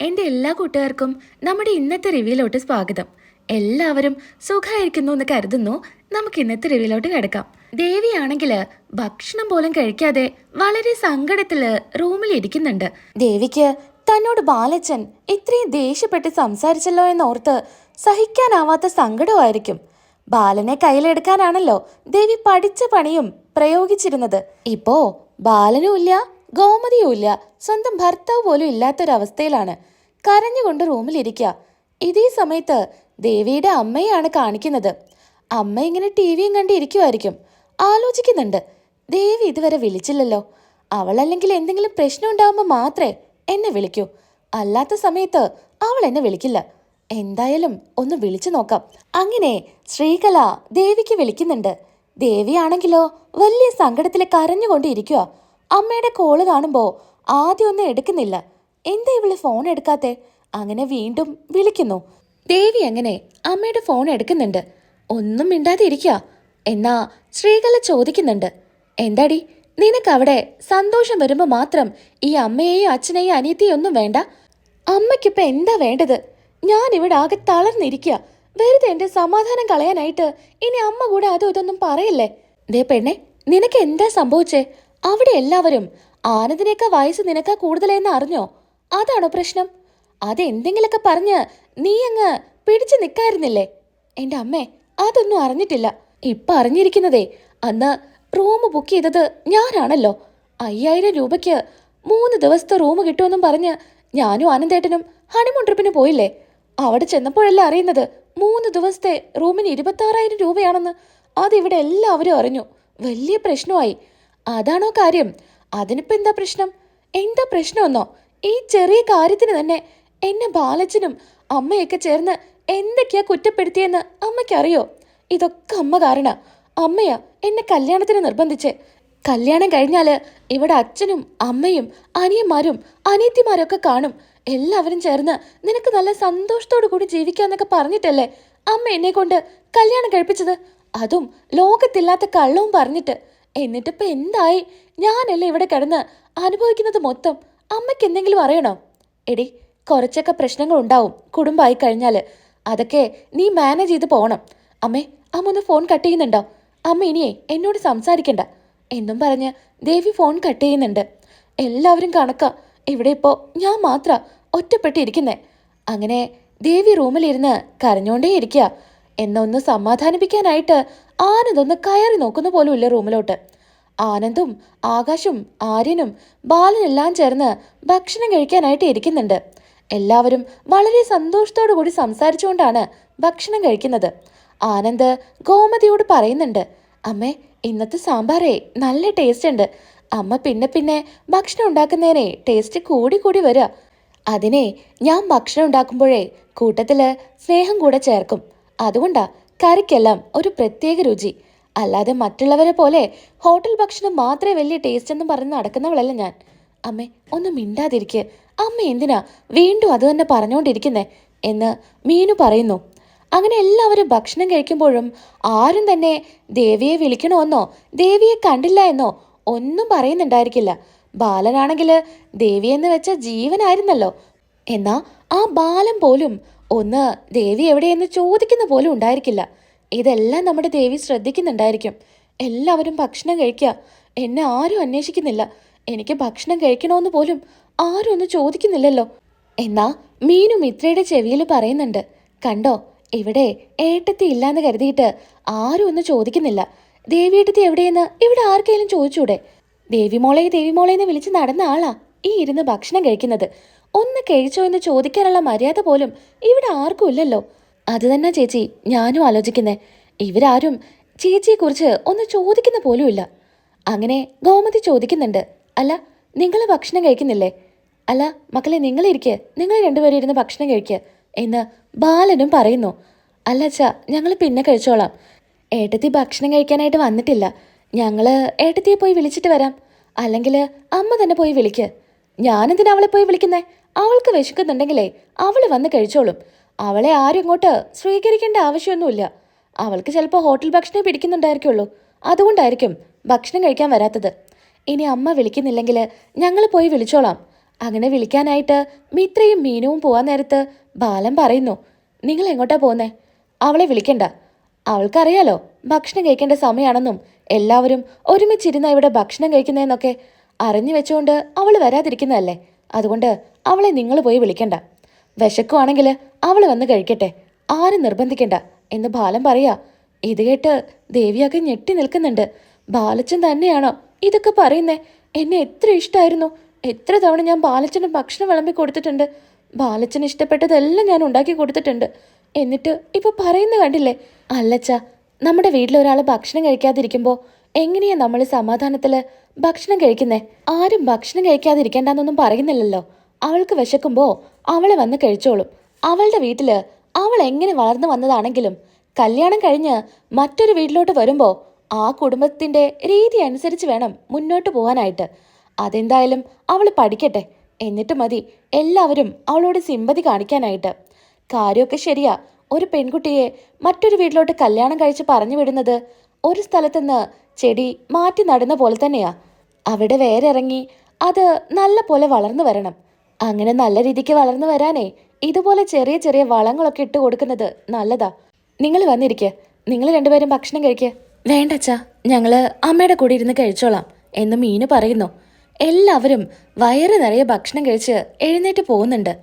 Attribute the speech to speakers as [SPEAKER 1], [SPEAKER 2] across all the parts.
[SPEAKER 1] എൻ്റെ എല്ലാ കൂട്ടുകാർക്കും നമ്മുടെ ഇന്നത്തെ റിവ്യൂലോട്ട് സ്വാഗതം. എല്ലാവരും സുഖമായിരിക്കുന്നു എന്ന് കരുതുന്നു. നമുക്ക് ഇന്നത്തെ റിവ്യൂലോട്ട് കിടക്കാം. ദേവിയാണെങ്കിൽ ഭക്ഷണം പോലും കഴിക്കാതെ വളരെ സങ്കടത്തില് റൂമിൽ ഇരിക്കുന്നുണ്ട്. ദേവിക്ക് തന്നോട് ബാലച്ചൻ ഇത്രയും ദേഷ്യപ്പെട്ട് സംസാരിച്ചല്ലോ എന്നോർത്ത് സഹിക്കാനാവാത്ത സങ്കടമായിരിക്കും. ബാലനെ കയ്യിലെടുക്കാനാണല്ലോ ദേവി പഠിച്ച പണിയും പ്രയോഗിച്ചിരുന്നത്. ഇപ്പോ ബാലനുമില്ല, ഗോമതിയുമില്ല, സ്വന്തം ഭർത്താവ് പോലും ഇല്ലാത്തൊരവസ്ഥയിലാണ്. കരഞ്ഞുകൊണ്ട് റൂമിലിരിക്കുക. ഇതേ സമയത്ത് ദേവിയുടെ അമ്മയാണ് കാണിക്കുന്നത്. അമ്മ ഇങ്ങനെ ടി വിയും കണ്ടിരിക്കുമായിരിക്കും. ആലോചിക്കുന്നുണ്ട്, ദേവി ഇതുവരെ വിളിച്ചില്ലല്ലോ. അവളല്ലെങ്കിൽ എന്തെങ്കിലും പ്രശ്നം ഉണ്ടാകുമ്പോൾ മാത്രമേ എന്നെ വിളിക്കൂ, അല്ലാത്ത സമയത്ത് അവൾ എന്നെ വിളിക്കില്ല. എന്തായാലും ഒന്ന് വിളിച്ചു നോക്കാം. അങ്ങനെ ശ്രീകല ദേവിക്ക് വിളിക്കുന്നുണ്ട്. ദേവിയാണെങ്കിലോ വലിയ സങ്കടത്തിൽ കരഞ്ഞുകൊണ്ടിരിക്കുക. അമ്മയുടെ കോള് കാണുമ്പോൾ ആദ്യം ഒന്നും എടുക്കുന്നില്ല. എന്താ ഇവള് ഫോൺ എടുക്കാത്തെ? അങ്ങനെ വീണ്ടും വിളിക്കുന്നു. ദേവി അങ്ങനെ അമ്മയുടെ ഫോൺ എടുക്കുന്നുണ്ട്. ഒന്നും മിണ്ടാതെ ഇരിക്കുക. എന്നാ ശ്രീകല ചോദിക്കുന്നുണ്ട്, എന്താടി നിനക്കവിടെ സന്തോഷം വരുമ്പോൾ മാത്രം ഈ അമ്മയെയും അച്ഛനെയും അനിയത്തിയും ഒന്നും വേണ്ട? അമ്മയ്ക്കിപ്പോ എന്താ വേണ്ടത്? ഞാൻ ഇവിടെ ആകെ തളർന്നിരിക്കുക. വെറുതെ എന്റെ സമാധാനം കളയാനായിട്ട് ഇനി അമ്മ കൂടെ അതും ഇതൊന്നും പറയല്ലേ. ദേ പെണ്ണെ, നിനക്ക് എന്താ സംഭവിച്ചേ? അവിടെ എല്ലാവരും ആനന്ദിനേക്കാ വയസ്സ് നിനക്കാ കൂടുതലെന്ന് അറിഞ്ഞോ? അതാണോ പ്രശ്നം? അതെന്തെങ്കിലൊക്കെ പറഞ്ഞ് നീ അങ്ങ് പിടിച്ചു നിൽക്കായിരുന്നില്ലേ? എൻ്റെ അമ്മേ, അതൊന്നും അറിഞ്ഞിട്ടില്ല. ഇപ്പൊ അറിഞ്ഞിരിക്കുന്നതേ അന്ന് റൂം ബുക്ക് ചെയ്തത് ഞാനാണല്ലോ. 5000 രൂപയ്ക്ക് 3 ദിവസത്തെ റൂം കിട്ടുമെന്നും പറഞ്ഞ് ഞാനും ആനന്ദേട്ടനും ഹണിമൂൺ ട്രിപ്പിന് പോയില്ലേ? അവിടെ ചെന്നപ്പോഴല്ല അറിയുന്നത് 3 ദിവസത്തെ റൂമിന് 26,000 രൂപയാണെന്ന്. അതിവിടെ എല്ലാവരും അറിഞ്ഞു. വലിയ പ്രശ്നമായി. അതാണോ കാര്യം? അതിനിപ്പോ എന്താ പ്രശ്നം? എന്താ പ്രശ്നമെന്നോ? ഈ ചെറിയ കാര്യത്തിന് തന്നെ എന്നെ ബാലച്ചനും അമ്മയൊക്കെ ചേർന്ന് എന്തൊക്കെയാ കുറ്റപ്പെടുത്തിയെന്ന് അമ്മയ്ക്കറിയോ? ഇതൊക്കെ അമ്മ കാരണ. അമ്മയാ എന്നെ കല്യാണത്തിന് നിർബന്ധിച്ചേ. കല്യാണം കഴിഞ്ഞാല് ഇവിടെ അച്ഛനും അമ്മയും അനിയന്മാരും അനിയത്തിമാരൊക്കെ കാണും. എല്ലാവരും ചേർന്ന് നിനക്ക് നല്ല സന്തോഷത്തോടു കൂടി ജീവിക്കാന്നൊക്കെ പറഞ്ഞിട്ടല്ലേ അമ്മ എന്നെ കൊണ്ട് കല്യാണം കഴിപ്പിച്ചത്? അതും ലോകത്തില്ലാത്ത കള്ളവും പറഞ്ഞിട്ട്. എന്നിട്ടിപ്പോ എന്തായി? ഞാനല്ലേ ഇവിടെ കിടന്ന് അനുഭവിക്കുന്നത് മൊത്തം. അമ്മയ്ക്ക് എന്തെങ്കിലും അറിയണോ? എടി, കുറച്ചൊക്കെ പ്രശ്നങ്ങൾ ഉണ്ടാവും കുടുംബമായി കഴിഞ്ഞാല്. അതൊക്കെ നീ മാനേജ് ചെയ്ത് പോകണം. അമ്മേ, അമ്മ ഒന്ന് ഫോൺ കട്ട് ചെയ്യുന്നുണ്ടോ? അമ്മ ഇനിയേ എന്നോട് സംസാരിക്കണ്ട എന്നും പറഞ്ഞ് ദേവി ഫോൺ കട്ട് ചെയ്യുന്നുണ്ട്. എല്ലാവരും കണക്കാ. ഇവിടെ ഇപ്പോ ഞാൻ മാത്ര ഒറ്റപ്പെട്ടിരിക്കുന്നേ. അങ്ങനെ ദേവി റൂമിലിരുന്ന് കരഞ്ഞോണ്ടേ ഇരിക്കുക. എന്നൊന്ന് സമാധാനിപ്പിക്കാനായിട്ട് ആനന്ദൊന്ന് കയറി നോക്കുന്ന പോലും ഇല്ല റൂമിലോട്ട്. ആനന്ദും ആകാശും ആര്യനും ബാലനെല്ലാം ചേർന്ന് ഭക്ഷണം കഴിക്കാനായിട്ട് ഇരിക്കുന്നുണ്ട്. എല്ലാവരും വളരെ സന്തോഷത്തോടു കൂടി സംസാരിച്ചുകൊണ്ടാണ് ഭക്ഷണം കഴിക്കുന്നത്. ആനന്ദ് ഗോമതിയോട് പറയുന്നുണ്ട്, അമ്മേ, ഇന്നത്തെ സാമ്പാറേ നല്ല ടേസ്റ്റ് ഉണ്ട്. അമ്മ പിന്നെ പിന്നെ ഭക്ഷണം ഉണ്ടാക്കുന്നതിനെ ടേസ്റ്റ് കൂടി കൂടി വരിക. അതിനെ ഞാൻ ഭക്ഷണം ഉണ്ടാക്കുമ്പോഴേ കൂട്ടത്തില് സ്നേഹം കൂടെ ചേർക്കും. അതുകൊണ്ടാ കറിക്കെല്ലാം ഒരു പ്രത്യേക രുചി. അല്ലാതെ മറ്റുള്ളവരെ പോലെ ഹോട്ടൽ ഭക്ഷണം മാത്രമേ വലിയ ടേസ്റ്റ് എന്നും പറഞ്ഞ് നടക്കുന്നവളല്ല ഞാൻ. അമ്മേ, ഒന്ന് മിണ്ടാതിരിക്കെ. അമ്മ എന്തിനാ വീണ്ടും അത് തന്നെ പറഞ്ഞുകൊണ്ടിരിക്കുന്നേ എന്ന് മീനു പറയുന്നു. അങ്ങനെ എല്ലാവരും ഭക്ഷണം കഴിക്കുമ്പോഴും ആരും തന്നെ ദേവിയെ വിളിക്കണമെന്നോ ദേവിയെ കണ്ടില്ല എന്നോ ഒന്നും പറയുന്നുണ്ടായിരിക്കില്ല. ബാലനാണെങ്കില് ദേവിയെന്ന് വെച്ച ജീവനായിരുന്നല്ലോ. എന്നാ ആ ബാലൻ പോലും ഒന്ന് ദേവി എവിടെയെന്ന് ചോദിക്കുന്ന പോലും ഉണ്ടായിരിക്കില്ല. ഇതെല്ലാം നമ്മുടെ ദേവി ശ്രദ്ധിക്കുന്നുണ്ടായിരിക്കും. എല്ലാവരും ഭക്ഷണം കഴിക്കുക. എന്നെ ആരും അന്വേഷിക്കുന്നില്ല. എനിക്ക് ഭക്ഷണം കഴിക്കണമെന്ന് പോലും ആരും ഒന്നും ചോദിക്കുന്നില്ലല്ലോ. എന്നാ മീനു മിത്രയുടെ ചെവിയിൽ പറയുന്നുണ്ട്, കണ്ടോ, ഇവിടെ ഏട്ടത്തി ഇല്ലാന്ന് കരുതിയിട്ട് ആരും ഒന്നും ചോദിക്കുന്നില്ല. ദേവിയേട്ടത്തി എവിടെയെന്ന് ഇവിടെ ആർക്കെങ്കിലും ചോദിച്ചൂടെ? ദേവിമോളെ ദേവിമോളെന്ന് വിളിച്ച് നടന്ന ആളാ ഈ ഇരുന്ന് ഭക്ഷണം കഴിക്കുന്നത്. ഒന്ന് കഴിച്ചോ എന്ന് ചോദിക്കാനുള്ള മര്യാദ പോലും ഇവിടെ ആർക്കും ഇല്ലല്ലോ. അത് തന്നെ ചേച്ചി ഞാനും ആലോചിക്കുന്നേ. ഇവരാരും ചേച്ചിയെക്കുറിച്ച് ഒന്ന് ചോദിക്കുന്ന പോലും ഇല്ല. അങ്ങനെ ഗോമതി ചോദിക്കുന്നുണ്ട്, അല്ല, നിങ്ങൾ ഭക്ഷണം കഴിക്കുന്നില്ലേ? അല്ല മക്കളെ, നിങ്ങളിരിക്കുക, നിങ്ങൾ രണ്ടുപേരും ഇരുന്ന് ഭക്ഷണം കഴിക്കുക എന്ന് ബാലനും പറയുന്നു. അല്ല അച്ഛാ, ഞങ്ങൾ പിന്നെ കഴിച്ചോളാം. ഏട്ടത്തി ഭക്ഷണം കഴിക്കാനായിട്ട് വന്നിട്ടില്ല. ഞങ്ങള് ഏട്ടത്തിയെ പോയി വിളിച്ചിട്ട് വരാം. അല്ലെങ്കിൽ അമ്മ തന്നെ പോയി വിളിക്ക്. ഞാനെന്തിനാ അവളെ പോയി വിളിക്കുന്നേ? അവൾക്ക് വിശക്കുന്നുണ്ടെങ്കിലേ അവള് വന്ന് കഴിച്ചോളും. അവളെ ആരും ഇങ്ങോട്ട് സ്വീകരിക്കേണ്ട ആവശ്യമൊന്നുമില്ല. അവൾക്ക് ചിലപ്പോൾ ഹോട്ടൽ ഭക്ഷണം പിടിക്കുന്നുണ്ടായിരിക്കുള്ളൂ. അതുകൊണ്ടായിരിക്കും ഭക്ഷണം കഴിക്കാൻ വരാത്തത്. ഇനി അമ്മ വിളിക്കുന്നില്ലെങ്കിൽ ഞങ്ങൾ പോയി വിളിച്ചോളാം. അങ്ങനെ വിളിക്കാനായിട്ട് മിത്രയും മീനുവും പോവാൻ നേരത്ത് ബാലൻ പറയുന്നു, നിങ്ങൾ എങ്ങോട്ടാ പോകുന്നേ? അവളെ വിളിക്കണ്ട. അവൾക്കറിയാലോ ഭക്ഷണം കഴിക്കേണ്ട സമയമാണെന്നും എല്ലാവരും ഒരുമിച്ചിരുന്ന ഇവിടെ ഭക്ഷണം കഴിക്കുന്നതെന്നൊക്കെ അറിഞ്ഞു വെച്ചുകൊണ്ട് അവൾ വരാതിരിക്കുന്നതല്ലേ. അതുകൊണ്ട് അവളെ നിങ്ങൾ പോയി വിളിക്കണ്ട. വിശക്കുവാണെങ്കിൽ അവൾ വന്ന് കഴിക്കട്ടെ, ആരും നിർബന്ധിക്കണ്ട എന്ന് ബാലൻ പറയാ. ഇത് കേട്ട് ദേവിയൊക്കെ ഞെട്ടി നിൽക്കുന്നുണ്ട്. ബാലച്ചൻ തന്നെയാണോ ഇതൊക്കെ പറയുന്നേ? എന്നെ എത്ര ഇഷ്ടമായിരുന്നു. എത്ര തവണ ഞാൻ ബാലച്ചന് ഭക്ഷണം വിളമ്പി കൊടുത്തിട്ടുണ്ട്. ബാലച്ചന് ഇഷ്ടപ്പെട്ടതെല്ലാം ഞാൻ ഉണ്ടാക്കി കൊടുത്തിട്ടുണ്ട്. എന്നിട്ട് ഇപ്പൊ പറയുന്ന കണ്ടില്ലേ? അല്ലച്ച, നമ്മുടെ വീട്ടിലൊരാൾ ഭക്ഷണം കഴിക്കാതിരിക്കുമ്പോൾ എങ്ങനെയാ നമ്മൾ സമാധാനത്തില് ഭക്ഷണം കഴിക്കുന്നേ? ആരും ഭക്ഷണം കഴിക്കാതിരിക്കേണ്ടെന്നൊന്നും പറയുന്നില്ലല്ലോ. അവൾക്ക് വിശക്കുമ്പോ അവളെ വന്ന് കഴിച്ചോളും. അവളുടെ വീട്ടില് അവൾ എങ്ങനെ വളർന്നു വന്നതാണെങ്കിലും കല്യാണം കഴിഞ്ഞ് മറ്റൊരു വീട്ടിലോട്ട് വരുമ്പോ ആ കുടുംബത്തിന്റെ രീതി അനുസരിച്ച് വേണം മുന്നോട്ട് പോകാനായിട്ട്. അതെന്തായാലും അവൾ പഠിക്കട്ടെ, എന്നിട്ട് മതി എല്ലാവരും അവളോട് സിമ്പതി കാണിക്കാനായിട്ട്. കാര്യമൊക്കെ ശരിയാ. ഒരു പെൺകുട്ടിയെ മറ്റൊരു വീട്ടിലോട്ട് കല്യാണം കഴിച്ച് പറഞ്ഞു വിടുന്നത് ഒരു സ്ഥലത്തുനിന്ന് ചെടി മാറ്റി നടുന്ന പോലെ തന്നെയാ. അവിടെ വേറെ ഇറങ്ങി അത് നല്ല പോലെ വളർന്നു വരണം. അങ്ങനെ നല്ല രീതിക്ക് വളർന്നു വരാനേ ഇതുപോലെ ചെറിയ ചെറിയ വളങ്ങളൊക്കെ ഇട്ട് കൊടുക്കുന്നത് നല്ലതാ. നിങ്ങൾ വന്നിരിക്കുക, നിങ്ങൾ രണ്ടുപേരും ഭക്ഷണം കഴിക്കുക. വേണ്ടച്ചാ, ഞങ്ങള് അമ്മയുടെ കൂടെ ഇരുന്ന് കഴിച്ചോളാം എന്ന് മീനു പറയുന്നു. എല്ലാവരും വയറ് നിറയെ ഭക്ഷണം കഴിച്ച് എഴുന്നേറ്റ് പോകുന്നുണ്ട്.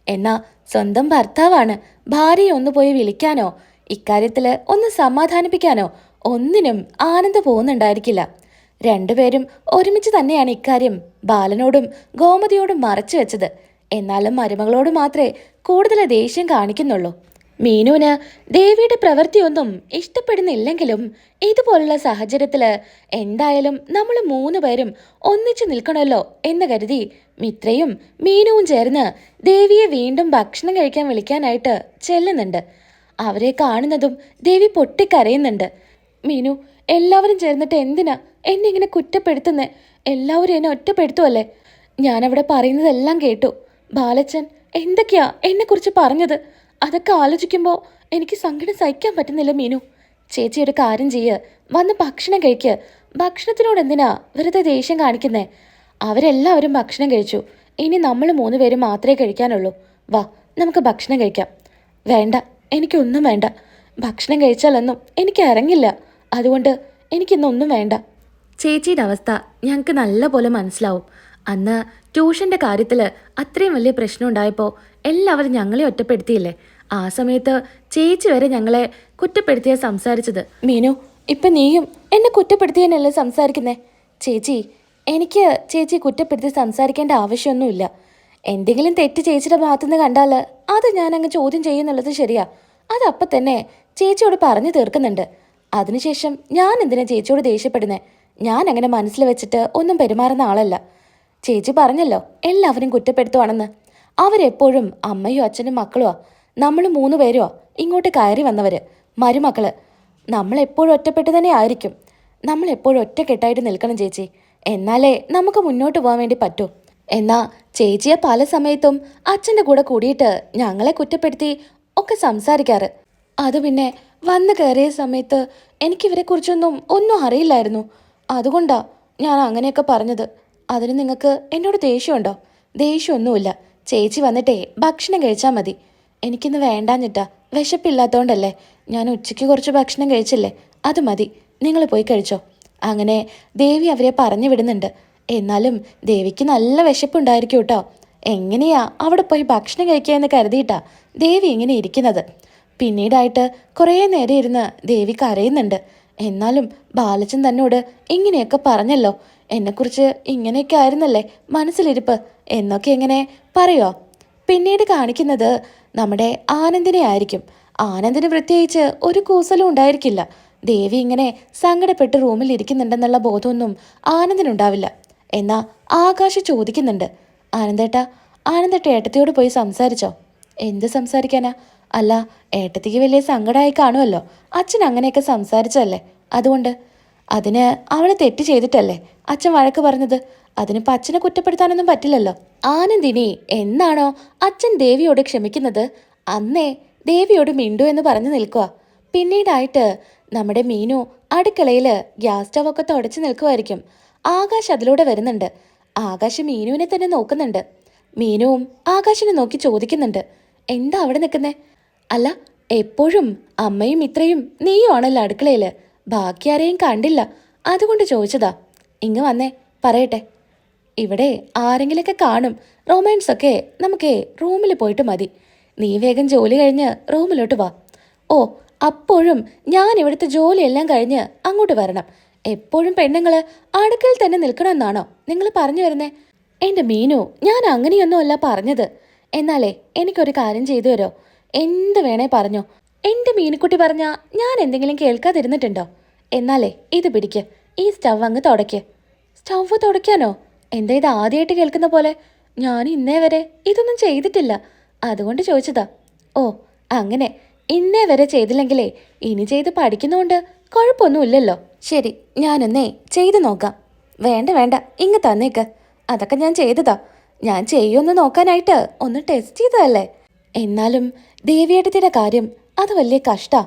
[SPEAKER 1] എന്നാ സ്വന്തം ഭർത്താവാണ്. ഭാര്യയെ ഒന്ന് പോയി വിളിക്കാനോ ഇക്കാര്യത്തില് ഒന്ന് സമാധാനിപ്പിക്കാനോ ഒന്നിനും ആനന്ദ് പോകുന്നുണ്ടായിരിക്കില്ല. രണ്ടുപേരും ഒരുമിച്ച് തന്നെയാണ് ഇക്കാര്യം ബാലനോടും ഗോമതിയോടും മറച്ചു വെച്ചത്. എന്നാലും മരുമകളോട് മാത്രമേ കൂടുതൽ ദേഷ്യം കാണിക്കുന്നുള്ളൂ. മീനുവിന് ദേവിയുടെ പ്രവൃത്തിയൊന്നും ഇഷ്ടപ്പെടുന്നില്ലെങ്കിലും ഇതുപോലുള്ള സാഹചര്യത്തില് എന്തായാലും നമ്മൾ 3 പേരും ഒന്നിച്ചു നിൽക്കണമല്ലോ എന്ന് കരുതി മിത്രയും മീനുവും ചേർന്ന് ദേവിയെ വീണ്ടും ഭക്ഷണം കഴിക്കാൻ വിളിക്കാനായിട്ട് ചെല്ലുന്നുണ്ട്. അവരെ കാണുന്നതും ദേവി പൊട്ടിക്കരയുന്നുണ്ട്. മീനു, എല്ലാവരും ചേർന്നിട്ട് എന്തിനാ എന്നെ ഇങ്ങനെ കുറ്റപ്പെടുത്തുന്നേ? എല്ലാവരും എന്നെ ഒറ്റപ്പെടുത്തുമല്ലേ? ഞാനവിടെ പറയുന്നതെല്ലാം കേട്ടു. ബാലച്ചൻ എന്തൊക്കെയാ എന്നെക്കുറിച്ച് പറഞ്ഞത്? അതൊക്കെ ആലോചിക്കുമ്പോൾ എനിക്ക് സങ്കടം സഹിക്കാൻ പറ്റുന്നില്ല മീനു. ചേച്ചി ഒരു കാര്യം ചെയ്യ്, വന്ന് ഭക്ഷണം കഴിക്ക്. ഭക്ഷണത്തിനോട് എന്തിനാ വെറുതെ ദേഷ്യം കാണിക്കുന്നേ? അവരെല്ലാവരും ഭക്ഷണം കഴിച്ചു. ഇനി നമ്മൾ 3 പേരും മാത്രമേ കഴിക്കാനുള്ളൂ. വാ, നമുക്ക് ഭക്ഷണം കഴിക്കാം. വേണ്ട, എനിക്കൊന്നും വേണ്ട. ഭക്ഷണം കഴിച്ചാലൊന്നും എനിക്ക് ഇറങ്ങില്ല. അതുകൊണ്ട് എനിക്കിന്നൊന്നും വേണ്ട. ചേച്ചിയുടെ അവസ്ഥ ഞങ്ങൾക്ക് നല്ല പോലെ മനസ്സിലാവും. അന്ന് ട്യൂഷന്റെ കാര്യത്തിൽ അത്രയും വലിയ പ്രശ്നം ഉണ്ടായപ്പോൾ എല്ലാവരും ഞങ്ങളെ ഒറ്റപ്പെടുത്തിയില്ലേ? ആ സമയത്ത് ചേച്ചി വരെ ഞങ്ങളെ കുറ്റപ്പെടുത്തിയാ സംസാരിച്ചത്. മീനു, ഇപ്പം നീയും എന്നെ കുറ്റപ്പെടുത്തിയെന്നല്ലേ സംസാരിക്കുന്നേ? ചേച്ചി, എനിക്ക് ചേച്ചി കുറ്റപ്പെടുത്തി സംസാരിക്കേണ്ട ആവശ്യമൊന്നുമില്ല. എന്തെങ്കിലും തെറ്റ് ചേച്ചിയുടെ ഭാഗത്തുനിന്ന് കണ്ടാൽ അത് ഞാനങ്ങ് ചോദ്യം ചെയ്യുന്നുള്ളത് ശരിയാ. അതപ്പം തന്നെ ചേച്ചിയോട് പറഞ്ഞു തീർക്കുന്നുണ്ട്. അതിനുശേഷം ഞാൻ എന്തിനാ ചേച്ചിയോട് ദേഷ്യപ്പെടുന്നേ? ഞാൻ അങ്ങനെ മനസ്സിൽ വെച്ചിട്ട് ഒന്നും പെരുമാറുന്ന ആളല്ല. ചേച്ചി പറഞ്ഞല്ലോ എല്ലാവരും കുറ്റപ്പെടുത്തുവാണെന്ന്. അവരെപ്പോഴും അമ്മയും അച്ഛനും മക്കളുമാ. നമ്മൾ 3 പേരുമാ ഇങ്ങോട്ട് കയറി വന്നവര്, മരുമക്കള്. നമ്മളെപ്പോഴും ഒറ്റപ്പെട്ട് തന്നെ ആയിരിക്കും. നമ്മളെപ്പോഴും ഒറ്റക്കെട്ടായിട്ട് നിൽക്കണം ചേച്ചി. എന്നാലേ നമുക്ക് മുന്നോട്ട് പോകാൻ വേണ്ടി പറ്റൂ. എന്നാ ചേച്ചിയെ പല സമയത്തും അച്ഛൻ്റെ കൂടെ കൂടിയിട്ട് ഞങ്ങളെ കുറ്റപ്പെടുത്തി ഒക്കെ സംസാരിക്കാറ്. അത് പിന്നെ വന്ന് കയറിയ സമയത്ത് ഒന്നും അറിയില്ലായിരുന്നു. അതുകൊണ്ടാ ഞാൻ അങ്ങനെയൊക്കെ പറഞ്ഞത്. അതിന് നിങ്ങൾക്ക് എന്നോട് ദേഷ്യമുണ്ടോ? ദേഷ്യമൊന്നുമില്ല. ചേച്ചി വന്നിട്ടേ ഭക്ഷണം കഴിച്ചാൽ മതി. എനിക്കിന്ന് വേണ്ടാഞ്ഞിട്ടാ, വിശപ്പില്ലാത്തോണ്ടല്ലേ. ഞാൻ ഉച്ചയ്ക്ക് കുറച്ച് ഭക്ഷണം കഴിച്ചില്ലേ, അത് മതി. നിങ്ങൾ പോയി കഴിച്ചോ. അങ്ങനെ ദേവി അവരെ പറഞ്ഞു വിടുന്നുണ്ട്. എന്നാലും ദേവിക്ക് നല്ല വിശപ്പുണ്ടായിരിക്കും കേട്ടോ. എങ്ങനെയാ അവിടെ പോയി ഭക്ഷണം കഴിക്കുക എന്ന് കരുതിയിട്ടാ ദേവി ഇങ്ങനെ ഇരിക്കുന്നത്. പിന്നീടായിട്ട് കുറേ നേരം ഇരുന്ന് ദേവി കരയുന്നുണ്ട്. എന്നാലും ബാലച്ചൻ തന്നോട് ഇങ്ങനെയൊക്കെ പറഞ്ഞല്ലോ, എന്നെക്കുറിച്ച് ഇങ്ങനെയൊക്കെ ആയിരുന്നല്ലേ മനസ്സിലിരിപ്പ് എന്നൊക്കെ എങ്ങനെ പറയുമോ? പിന്നീട് കാണിക്കുന്നത് നമ്മുടെ ആനന്ദിനെ ആയിരിക്കും. ആനന്ദിന് പ്രത്യേകിച്ച് ഒരു കൂസലും ഉണ്ടായിരിക്കില്ല. ദേവി ഇങ്ങനെ സങ്കടപ്പെട്ട് റൂമിൽ ഇരിക്കുന്നുണ്ടെന്നുള്ള ബോധമൊന്നും ആനന്ദിനുണ്ടാവില്ല. എന്നാ ആകാശ് ചോദിക്കുന്നുണ്ട്, ആനന്ദേട്ട ഏട്ടത്തിയോട് പോയി സംസാരിച്ചോ? എന്ത് സംസാരിക്കാനാ? അല്ല, ഏട്ടത്തിക്ക് വലിയ സങ്കടമായി കാണുമല്ലോ. അച്ഛൻ അങ്ങനെയൊക്കെ സംസാരിച്ചല്ലേ, അതുകൊണ്ട്. അതിന് അവൾ തെറ്റ് ചെയ്തിട്ടല്ലേ അച്ഛൻ വഴക്ക് പറഞ്ഞത്. അതിനിപ്പോൾ അച്ഛനെ കുറ്റപ്പെടുത്താനൊന്നും പറ്റില്ലല്ലോ. ആനന്ദിനി എന്നാണോ അച്ഛൻ ദേവിയോട് ക്ഷമിക്കുന്നത് അന്നേ ദേവിയോട് മിണ്ടു എന്ന് പറഞ്ഞു നിൽക്കുക. പിന്നീടായിട്ട് നമ്മുടെ മീനു അടുക്കളയിൽ ഗ്യാസ് സ്റ്റവ് ഒക്കെ തുടച്ചു നിൽക്കുമായിരിക്കും. ആകാശ് അതിലൂടെ വരുന്നുണ്ട്. ആകാശ് മീനുവിനെ തന്നെ നോക്കുന്നുണ്ട്. മീനുവും ആകാശിനെ നോക്കി ചോദിക്കുന്നുണ്ട്. എന്താ അവിടെ നിൽക്കുന്നേ? അല്ല, എപ്പോഴും അമ്മയും ഇത്രയും നീയും ആണല്ലോ അടുക്കളയില്, ബാക്കി ആരെയും കണ്ടില്ല, അതുകൊണ്ട് ചോദിച്ചതാ. ഇങ്ങ് വന്നേ, പറയട്ടെ. ഇവിടെ ആരെങ്കിലൊക്കെ കാണും. റൊമാൻസ് ഒക്കെ നമുക്ക് റൂമിൽ പോയിട്ട് മതി. നീ വേഗം ജോലി കഴിഞ്ഞ് റൂമിലോട്ട് വാ. ഓ, അപ്പോഴും ഞാൻ ഇവിടുത്തെ ജോലിയെല്ലാം കഴിഞ്ഞ് അങ്ങോട്ട് വരണം. എപ്പോഴും പെണ്ണുങ്ങള് അടുക്കളയിൽ തന്നെ നിൽക്കണമെന്നാണോ നിങ്ങൾ പറഞ്ഞു വരുന്നേ? എൻ്റെ മീനു, ഞാൻ അങ്ങനെയൊന്നുമല്ല പറഞ്ഞത്. എന്നാലേ എനിക്കൊരു കാര്യം ചെയ്തു തരോ? എന്ത് വേണേ പറഞ്ഞോ. എൻ്റെ മീനുക്കുട്ടി പറഞ്ഞാ ഞാൻ എന്തെങ്കിലും കേൾക്കാതിരുന്നിട്ടുണ്ടോ? എന്നാലേ ഇത് പിടിക്ക്, ഈ സ്റ്റവ് അങ്ങ് തുടയ്ക്ക്. സ്റ്റവ് തുടയ്ക്കാനോ? എന്താ ഇത് ആദ്യമായിട്ട് കേൾക്കുന്ന പോലെ? ഞാൻ ഇന്നേ വരെ ഇതൊന്നും ചെയ്തിട്ടില്ല, അതുകൊണ്ട് ചോദിച്ചതാ. ഓ അങ്ങനെ, ഇന്നേ വരെ ചെയ്തില്ലെങ്കിലേ ഇനി ചെയ്ത് പഠിക്കുന്നോണ്ട് കുഴപ്പമൊന്നുമില്ലല്ലോ. ശരി, ഞാനൊന്നേ ചെയ്തു നോക്കാം. വേണ്ട വേണ്ട, ഇങ്ങ് തന്നേക്ക്. അതൊക്കെ ഞാൻ ചെയ്തതാ. ഞാൻ ചെയ്യുമെന്ന് നോക്കാനായിട്ട് ഒന്ന് ടെസ്റ്റ് ചെയ്തതല്ലേ. എന്നാലും ദേവിയേട്ടത്തിയുടെ കാര്യം അത് വലിയ കഷ്ടാ.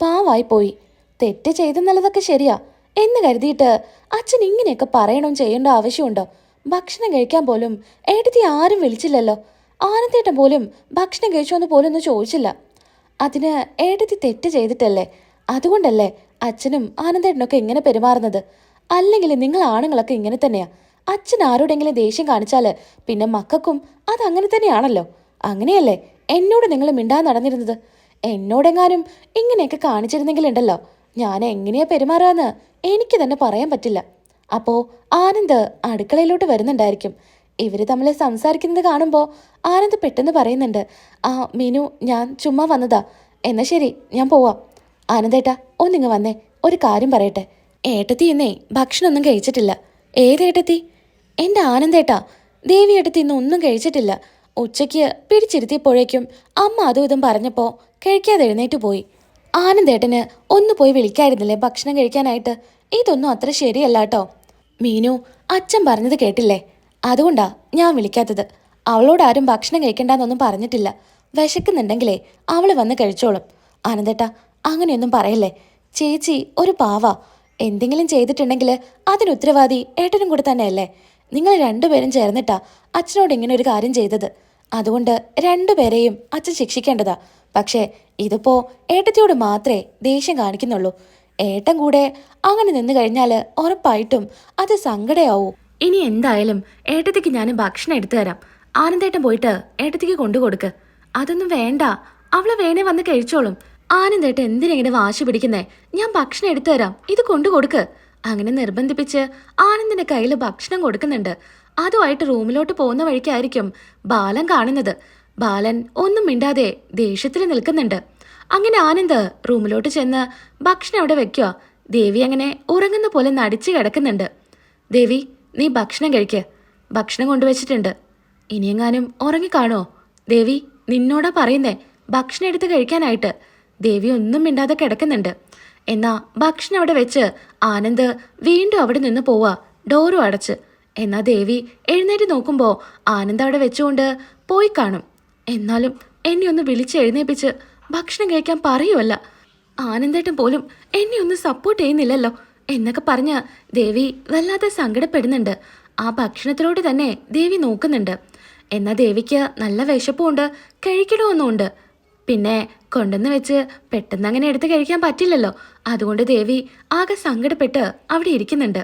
[SPEAKER 1] പാവായി പോയി. തെറ്റ് ചെയ്തെന്നുള്ളതൊക്കെ ശരിയാ എന്ന് കരുതിയിട്ട് അച്ഛൻ ഇങ്ങനെയൊക്കെ പറയണം ചെയ്യേണ്ട ആവശ്യമുണ്ടോ? ഭക്ഷണം കഴിക്കാൻ പോലും ഏട്ടത്തി ആരും വിളിച്ചില്ലല്ലോ. ആനന്ദേട്ടൻ പോലും ഭക്ഷണം കഴിച്ചോന്ന് പോലും ഒന്നും ചോദിച്ചില്ല. അതിന് ഏട്ടത്തി തെറ്റ് ചെയ്തിട്ടല്ലേ? അതുകൊണ്ടല്ലേ അച്ഛനും ആനന്ദേട്ടനൊക്കെ ഇങ്ങനെ പെരുമാറുന്നത്. അല്ലെങ്കിൽ നിങ്ങൾ ആണുങ്ങളൊക്കെ ഇങ്ങനെ തന്നെയാ. അച്ഛൻ ആരോടെങ്കിലും ദേഷ്യം കാണിച്ചാല് പിന്നെ മക്കൾക്കും അതങ്ങനെ തന്നെയാണല്ലോ. അങ്ങനെയല്ലേ എന്നോട് നിങ്ങൾ മിണ്ടാൻ നടന്നിരുന്നത്? എന്നോടെങ്ങാനും ഇങ്ങനെയൊക്കെ കാണിച്ചിരുന്നെങ്കിലുണ്ടല്ലോ, ഞാൻ എങ്ങനെയാ പെരുമാറാന്ന് എനിക്ക് തന്നെ പറയാൻ പറ്റില്ല. അപ്പോ ആനന്ദ് അടുക്കളയിലോട്ട് വരുന്നുണ്ടായിരിക്കും. ഇവര് തമ്മിൽ സംസാരിക്കുന്നത് കാണുമ്പോൾ ആനന്ദ് പെട്ടെന്ന് പറയുന്നുണ്ട്, ആ മീനു, ഞാൻ ചുമ്മാ വന്നതാ. എന്നാ ശരി, ഞാൻ പോവാം. ആനന്ദേട്ടാ, ഒന്നിങ്ങ് വന്നേ, ഒരു കാര്യം പറയട്ടെ. ഏട്ടത്തി ഇന്നേ ഭക്ഷണമൊന്നും കഴിച്ചിട്ടില്ല. ഏതേട്ടത്തി? എൻ്റെ ആനന്ദേട്ടാ. ദേവി ഏട്ടത്തി ഇന്നൊന്നും കഴിച്ചിട്ടില്ല. ഉച്ചയ്ക്ക് പിടിച്ചിരുത്തിയപ്പോഴേക്കും അമ്മ അതും ഇതും പറഞ്ഞപ്പോൾ കഴിക്കാതെ എഴുന്നേറ്റ് പോയി. ആനന്ദേട്ടന് ഒന്ന് പോയി വിളിക്കായിരുന്നില്ലേ ഭക്ഷണം കഴിക്കാനായിട്ട്? ഇതൊന്നും അത്ര ശരിയല്ല കേട്ടോ. മീനു, അച്ഛൻ പറഞ്ഞത് കേട്ടില്ലേ? അതുകൊണ്ടാ ഞാൻ വിളിക്കാത്തത്. അവളോട് ആരും ഭക്ഷണം കഴിക്കണ്ടെന്നൊന്നും പറഞ്ഞിട്ടില്ല. വിശക്കുന്നുണ്ടെങ്കിലേ അവള് വന്ന് കഴിച്ചോളും. ആനന്ദേട്ടാ, അങ്ങനെയൊന്നും പറയല്ലേ. ചേച്ചി ഒരു പാവാ. എന്തെങ്കിലും ചെയ്തിട്ടുണ്ടെങ്കിൽ അതിന് ഉത്തരവാദി ഏട്ടനും കൂടെ തന്നെയല്ലേ? നിങ്ങൾ രണ്ടുപേരും ചേർന്നിട്ടാ അച്ഛനോട് ഇങ്ങനെ ഒരു കാര്യം ചെയ്തത്. അതുകൊണ്ട് രണ്ടുപേരെയും അച്ഛൻ ശിക്ഷിക്കേണ്ടതാ. പക്ഷേ ഇതിപ്പോ ഏട്ടത്തിയോട് മാത്രമേ ദേഷ്യം കാണിക്കുന്നുള്ളൂ. ഏട്ടൻ കൂടെ അങ്ങനെ നിന്ന് കഴിഞ്ഞാൽ ഉറപ്പായിട്ടും അത് സങ്കടയാവൂ. ഇനി എന്തായാലും ഏട്ടത്തിക്ക് ഞാൻ ഭക്ഷണം എടുത്തു തരാം. ആനന്ദേട്ടൻ പോയിട്ട് ഏട്ടത്തിക്ക് കൊണ്ടുകൊടുക്ക്. അതൊന്നും വേണ്ട, അവള് വേണേ വന്ന് കഴിച്ചോളും. ആനന്ദേട്ടൻ എന്തിനെങ്ങനെ വാശി പിടിക്കുന്നേ? ഞാൻ ഭക്ഷണം എടുത്തു തരാം, ഇത് കൊണ്ടുകൊടുക്ക്. അങ്ങനെ നിർബന്ധിപ്പിച്ച് ആനന്ദിന്റെ കയ്യിൽ ഭക്ഷണം കൊടുക്കുന്നുണ്ട്. അതുമായിട്ട് റൂമിലോട്ട് പോകുന്ന വഴിക്കായിരിക്കും ബാലൻ കാണുന്നത്. ബാലൻ ഒന്നും മിണ്ടാതെ ദേഷ്യത്തിൽ നിൽക്കുന്നുണ്ട്. അങ്ങനെ ആനന്ദ് റൂമിലോട്ട് ചെന്ന് ഭക്ഷണം അവിടെ വെക്കുക. ദേവി അങ്ങനെ ഉറങ്ങുന്ന പോലെ നടിച്ചു കിടക്കുന്നുണ്ട്. ദേവി, നീ ഭക്ഷണം കഴിക്ക്. ഭക്ഷണം കൊണ്ടുവച്ചിട്ടുണ്ട്. ഇനിയെങ്ങാനും ഉറങ്ങിക്കാണോ? ദേവി, നിന്നോടാ പറയുന്നേ ഭക്ഷണം എടുത്ത് കഴിക്കാനായിട്ട്. ദേവി ഒന്നും മിണ്ടാതെ കിടക്കുന്നുണ്ട്. എന്നാ ഭക്ഷണം അവിടെ വെച്ച് ആനന്ദ് വീണ്ടും അവിടെ നിന്ന് പോവാ, ഡോറും അടച്ച്. എന്നാ ദേവി എഴുന്നേറ്റ് നോക്കുമ്പോൾ ആനന്ദ് അവിടെ വെച്ചുകൊണ്ട് പോയി കാണും. എന്നാലും എന്നെ ഒന്ന് വിളിച്ച് എഴുന്നേപ്പിച്ച് ഭക്ഷണം കഴിക്കാൻ പറയുമല്ല. ആനന്ദേട്ടൻ പോലും എന്നെ ഒന്ന് സപ്പോർട്ട് ചെയ്യുന്നില്ലല്ലോ എന്നൊക്കെ പറഞ്ഞ് ദേവി വല്ലാതെ സങ്കടപ്പെടുന്നുണ്ട്. ആ ഭക്ഷണത്തിലോട്ട് തന്നെ ദേവി നോക്കുന്നുണ്ട്. എന്നാൽ ദേവിക്ക് നല്ല വിശപ്പുമുണ്ട്, കഴിക്കണമെന്നുമുണ്ട്. പിന്നെ കൊണ്ടുവന്ന് വെച്ച് പെട്ടെന്ന് അങ്ങനെ എടുത്ത് കഴിക്കാൻ പറ്റില്ലല്ലോ. അതുകൊണ്ട് ദേവി ആകെ സങ്കടപ്പെട്ട് അവിടെ ഇരിക്കുന്നുണ്ട്.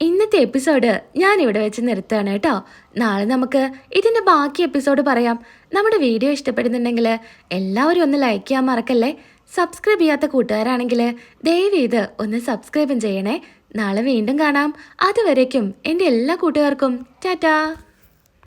[SPEAKER 1] ഇന്നത്തെ എപ്പിസോഡ് ഞാൻ ഇവിടെ വെച്ച് നിർത്തുകയാണ് കേട്ടോ. നാളെ നമുക്ക് ഇതിൻ്റെ ബാക്കി എപ്പിസോഡ് പറയാം. നമ്മുടെ വീഡിയോ ഇഷ്ടപ്പെടുന്നുണ്ടെങ്കിൽ എല്ലാവരും ഒന്ന് ലൈക്ക് ചെയ്യാൻ മറക്കല്ലേ. സബ്സ്ക്രൈബ് ചെയ്യാത്ത കൂട്ടുകാരാണെങ്കിൽ ദയവ് ചെയ്ത് ഒന്ന് സബ്സ്ക്രൈബും ചെയ്യണേ. നാളെ വീണ്ടും കാണാം. അതുവരേക്കും എൻ്റെ എല്ലാ കൂട്ടുകാർക്കും ടാറ്റാ.